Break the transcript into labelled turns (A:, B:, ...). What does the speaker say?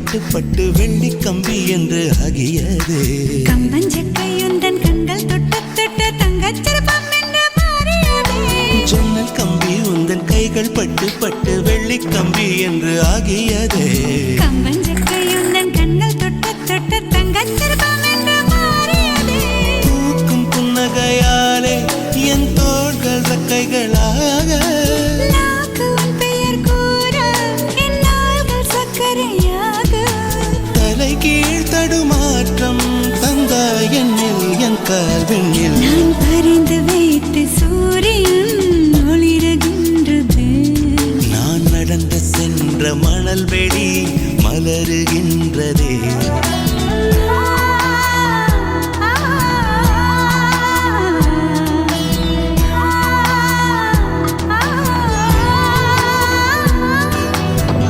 A: பட்டு பட்டு வெள்ளி கம்பி என்று ஆகியது.
B: கம்பஞ்சக்கையுந்தன் கண்கள் தொட்ட தொட்ட தங்கச்சிற்பம் என்று மாறியது.
A: ஜன்னல் கம்பி உந்தன் கைகள் பட்டு பட்டு வெள்ளி கம்பி என்று ஆகியது.
B: கம்பஞ்சக்கையுந்தன் கண்கள் தொட்ட தொட்ட தங்கச்சிற்பம் என்று மாறியது.
A: பூக்கும் புன்னகையாலே என் தோள்கள் ரெக்கைகளாக,
B: நாக்கு உன் பெயர் கூற என் நாள்கள் சர்க்கரையாக.
A: தலை கீழ் தடுமாற்றம் தந்தாய் என்னில் என் கால்வெண்ணில்.
B: நான் பறிந்து வைத்து சூரியன் ஒளிருகின்றது.
A: நான் நடந்து சென்ற மணல் வெளி மலருகின்றதே.